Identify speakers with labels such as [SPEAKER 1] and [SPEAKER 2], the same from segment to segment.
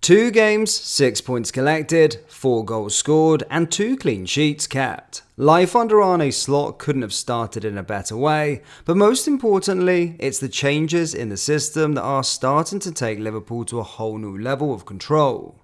[SPEAKER 1] 2 games, 6 points collected, 4 goals scored, and 2 clean sheets kept. Life under Arne Slot couldn't have started in a better way, but most importantly, it's the changes in the system that are starting to take Liverpool to a whole new level of control.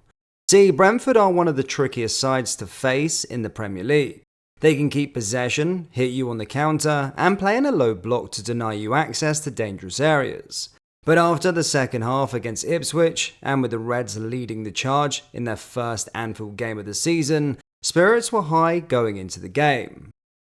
[SPEAKER 1] See, Brentford are one of the trickiest sides to face in the Premier League. They can keep possession, hit you on the counter, and play in a low block to deny you access to dangerous areas. But after the second half against Ipswich, and with the Reds leading the charge in their first Anfield game of the season, spirits were high going into the game.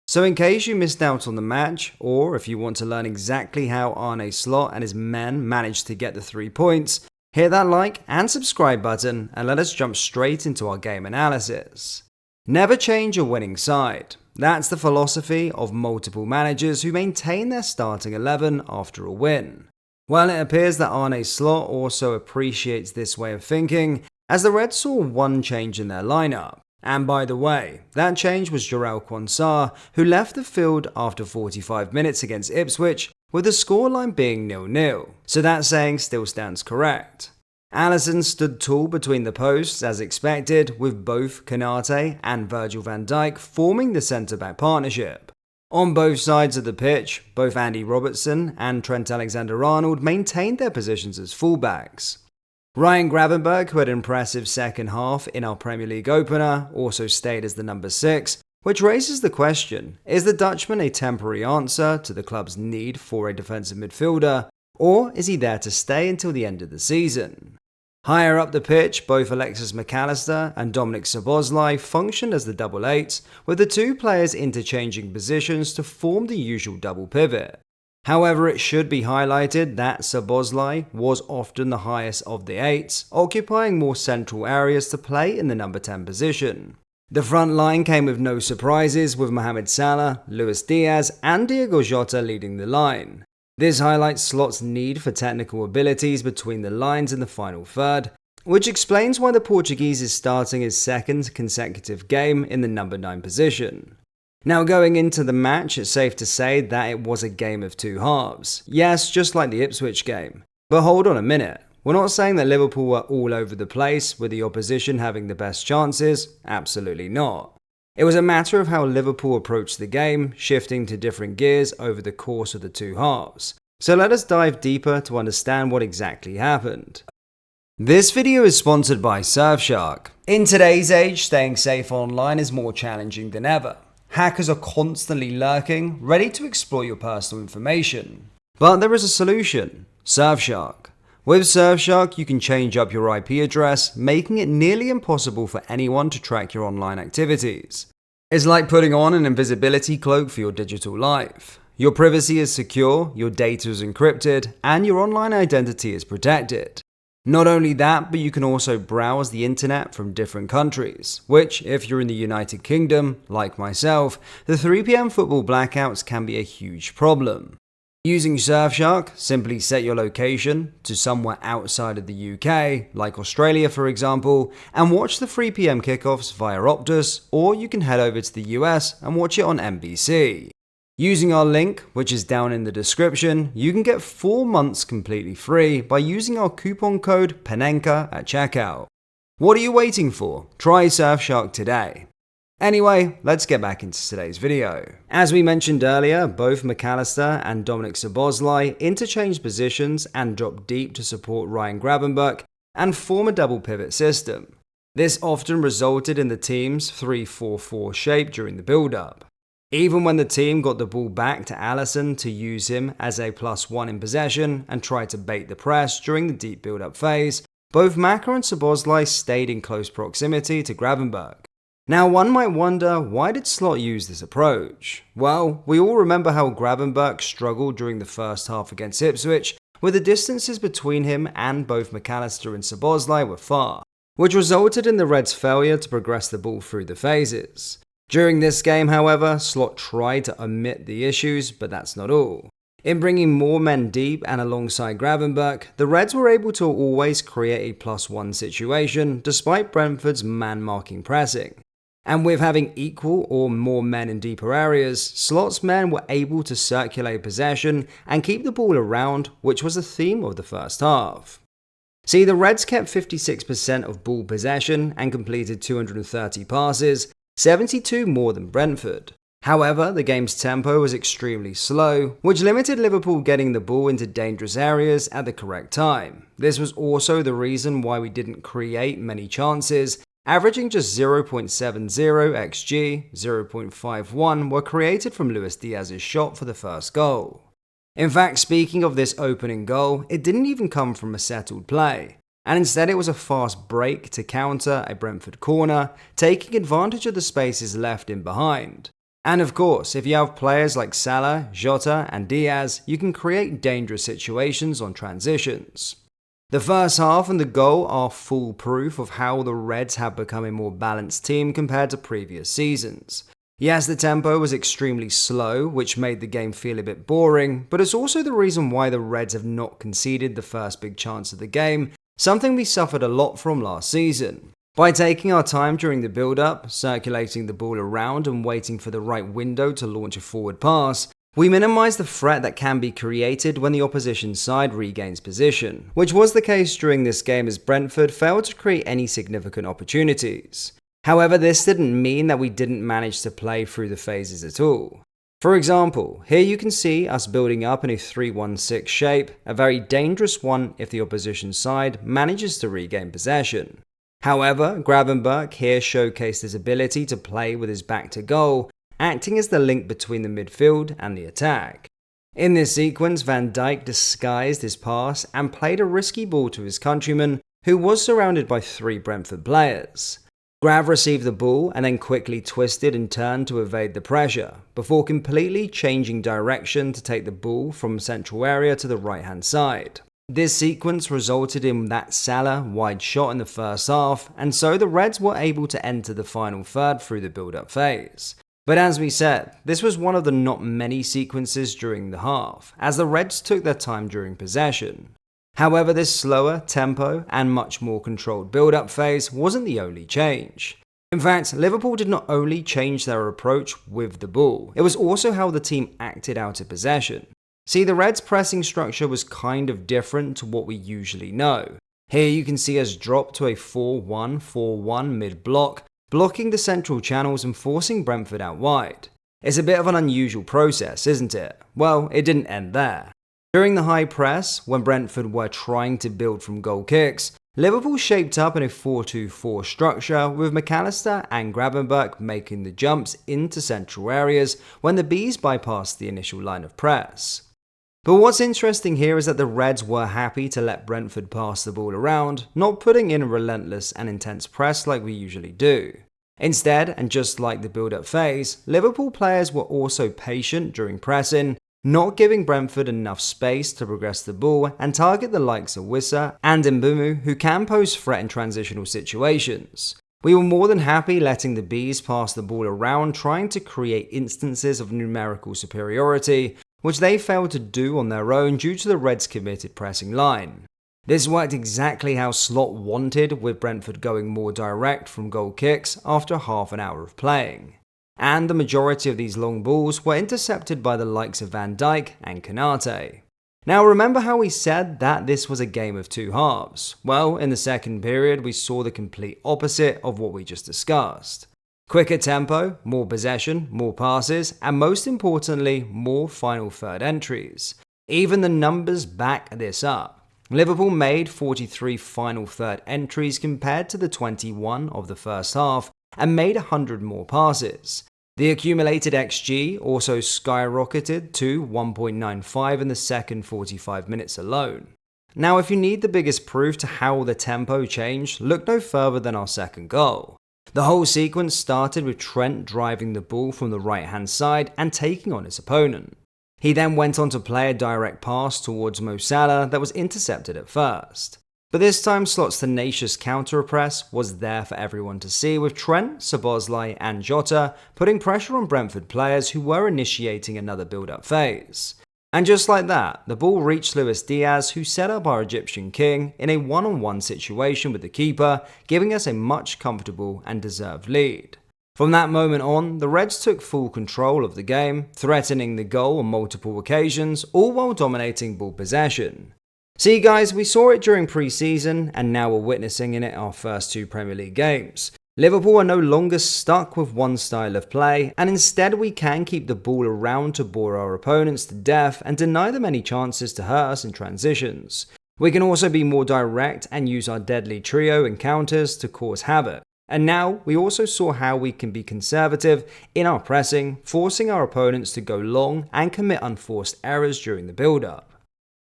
[SPEAKER 1] So in case you missed out on the match, or if you want to learn exactly how Arne Slot and his men managed to get the 3 points, hit that like and subscribe button and let us jump straight into our game analysis. Never change a winning side. That's the philosophy of multiple managers who maintain their starting 11 after a win. Well, it appears that Arne Slot also appreciates this way of thinking, as the Reds saw one change in their lineup. And by the way, that change was Jarell Quansah, who left the field after 45 minutes against Ipswich, with the scoreline being 0-0, so that saying still stands correct. Alisson stood tall between the posts as expected, with both Konate and Virgil van Dijk forming the centre-back partnership. On both sides of the pitch, both Andy Robertson and Trent Alexander-Arnold maintained their positions as fullbacks. Ryan Gravenberch, who had an impressive second half in our Premier League opener, also stayed as the number 6, which raises the question, is the Dutchman a temporary answer to the club's need for a defensive midfielder, or is he there to stay until the end of the season? Higher up the pitch, both Alexis Mac Allister and Dominik Szoboszlai functioned as the double 8s, with the two players interchanging positions to form the usual double pivot. However, it should be highlighted that Szoboszlai was often the highest of the 8s, occupying more central areas to play in the number 10 position. The front line came with no surprises, with Mohamed Salah, Luis Diaz and Diogo Jota leading the line. This highlights Slot's need for technical abilities between the lines in the final third, which explains why the Portuguese is starting his second consecutive game in the number 9 position. Now, going into the match, it's safe to say that it was a game of 2 halves. Yes, just like the Ipswich game. But hold on a minute. We're not saying that Liverpool were all over the place with the opposition having the best chances. Absolutely not. It was a matter of how Liverpool approached the game, shifting to different gears over the course of the 2 halves. So let us dive deeper to understand what exactly happened. This video is sponsored by Surfshark. In today's age, staying safe online is more challenging than ever. Hackers are constantly lurking, ready to exploit your personal information. But there is a solution: Surfshark. With Surfshark, you can change up your IP address, making it nearly impossible for anyone to track your online activities. It's like putting on an invisibility cloak for your digital life. Your privacy is secure, your data is encrypted, and your online identity is protected. Not only that, but you can also browse the internet from different countries, which, if you're in the United Kingdom, like myself, the 3 PM football blackouts can be a huge problem. Using Surfshark, simply set your location to somewhere outside of the UK, like Australia for example, and watch the 3 PM kickoffs via Optus, or you can head over to the US and watch it on NBC. Using our link, which is down in the description, you can get 4 months completely free by using our coupon code PANENKA at checkout. What are you waiting for? Try Surfshark today. Anyway, let's get back into today's video. As we mentioned earlier, both Mac Allister and Dominik Szoboszlai interchanged positions and dropped deep to support Ryan Gravenberch and form a double pivot system. This often resulted in the team's 3-4-4 shape during the build-up. Even when the team got the ball back to Alisson to use him as a +1 in possession and try to bait the press during the deep build-up phase, both Maka and Szoboszlai stayed in close proximity to Gravenberch. Now, one might wonder, why did Slot use this approach? Well, we all remember how Gravenberch struggled during the first half against Ipswich, where the distances between him and both Mac Allister and Szoboszlai were far, which resulted in the Reds' failure to progress the ball through the phases. During this game, however, Slot tried to omit the issues, but that's not all. In bringing more men deep and alongside Gravenberch, the Reds were able to always create a +1 situation despite Brentford's man-marking pressing. And with having equal or more men in deeper areas, Slot's men were able to circulate possession and keep the ball around, which was the theme of the first half. See, the Reds kept 56% of ball possession and completed 230 passes, 72 more than Brentford. However, the game's tempo was extremely slow, which limited Liverpool getting the ball into dangerous areas at the correct time. This was also the reason why we didn't create many chances, averaging just 0.70 xg, 0.51 were created from Luis Diaz's shot for the first goal. In fact, speaking of this opening goal, it didn't even come from a settled play, and instead it was a fast break to counter a Brentford corner, taking advantage of the spaces left in behind. And of course, if you have players like Salah, Jota and Diaz, you can create dangerous situations on transitions. The first half and the goal are full proof of how the Reds have become a more balanced team compared to previous seasons. Yes, the tempo was extremely slow, which made the game feel a bit boring, but it's also the reason why the Reds have not conceded the first big chance of the game, something we suffered a lot from last season. By taking our time during the build-up, circulating the ball around and waiting for the right window to launch a forward pass, we minimise the threat that can be created when the opposition side regains position, which was the case during this game as Brentford failed to create any significant opportunities. However, this didn't mean that we didn't manage to play through the phases at all. For example, here you can see us building up in a 3-1-6 shape, a very dangerous one if the opposition side manages to regain possession. However, Gravenberch here showcased his ability to play with his back to goal, acting as the link between the midfield and the attack. In this sequence, Van Dijk disguised his pass and played a risky ball to his countryman, who was surrounded by 3 Brentford players. Grav received the ball and then quickly twisted and turned to evade the pressure, before completely changing direction to take the ball from central area to the right-hand side. This sequence resulted in that Salah wide shot in the first half, and so the Reds were able to enter the final third through the build-up phase. But as we said, this was one of the not many sequences during the half, as the Reds took their time during possession. However, this slower tempo and much more controlled build-up phase wasn't the only change. In fact, Liverpool did not only change their approach with the ball, it was also how the team acted out of possession. See, the Reds' pressing structure was kind of different to what we usually know. Here you can see us drop to a 4-1-4-1 mid-block, blocking the central channels and forcing Brentford out wide. It's a bit of an unusual process, isn't it? Well, it didn't end there. During the high press, when Brentford were trying to build from goal kicks, Liverpool shaped up in a 4-2-4 structure with McAllister and Gravenberch making the jumps into central areas when the Bees bypassed the initial line of press. But what's interesting here is that the Reds were happy to let Brentford pass the ball around, not putting in a relentless and intense press like we usually do. Instead, and just like the build-up phase, Liverpool players were also patient during pressing, not giving Brentford enough space to progress the ball and target the likes of Wissa and Mbumu, who can pose threat in transitional situations. We were more than happy letting the Bees pass the ball around, trying to create instances of numerical superiority, which they failed to do on their own due to the Reds' committed pressing line. This worked exactly how Slot wanted, with Brentford going more direct from goal kicks after half an hour of playing. And the majority of these long balls were intercepted by the likes of Van Dijk and Konate. Now remember how we said that this was a game of two halves? Well, in the second period we saw the complete opposite of what we just discussed. Quicker tempo, more possession, more passes, and most importantly, more final third entries. Even the numbers back this up. Liverpool made 43 final third entries compared to the 21 of the first half, and made 100 more passes. The accumulated XG also skyrocketed to 1.95 in the second 45 minutes alone. Now, if you need the biggest proof to how the tempo changed, look no further than our second goal. The whole sequence started with Trent driving the ball from the right-hand side and taking on his opponent. He then went on to play a direct pass towards Mo Salah that was intercepted at first. But this time Slot's tenacious counter-press was there for everyone to see, with Trent, Szoboszlai and Jota putting pressure on Brentford players who were initiating another build-up phase. And just like that, the ball reached Luis Diaz, who set up our Egyptian king in a one-on-one situation with the keeper, giving us a much comfortable and deserved lead. From that moment on, the Reds took full control of the game, threatening the goal on multiple occasions, all while dominating ball possession. See guys, we saw it during pre-season and now we're witnessing it in our first 2 Premier League games. Liverpool are no longer stuck with one style of play, and instead we can keep the ball around to bore our opponents to death and deny them any chances to hurt us in transitions. We can also be more direct and use our deadly trio in counters to cause havoc. And now we also saw how we can be conservative in our pressing, forcing our opponents to go long and commit unforced errors during the build-up.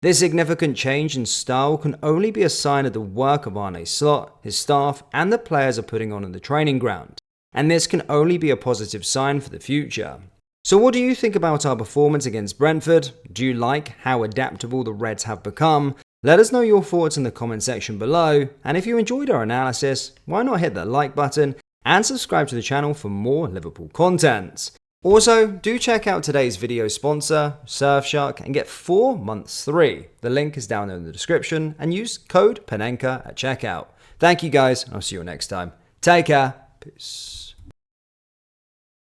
[SPEAKER 1] This significant change in style can only be a sign of the work of Arne Slot, his staff, and the players are putting on in the training ground, and this can only be a positive sign for the future. So what do you think about our performance against Brentford? Do you like how adaptable the Reds have become? Let us know your thoughts in the comment section below, and if you enjoyed our analysis, why not hit that like button and subscribe to the channel for more Liverpool content. Also, do check out today's video sponsor, Surfshark, and get 4 months free. The link is down in the description, and use code PANENKA at checkout. Thank you guys, and I'll see you next time. Take care. Peace.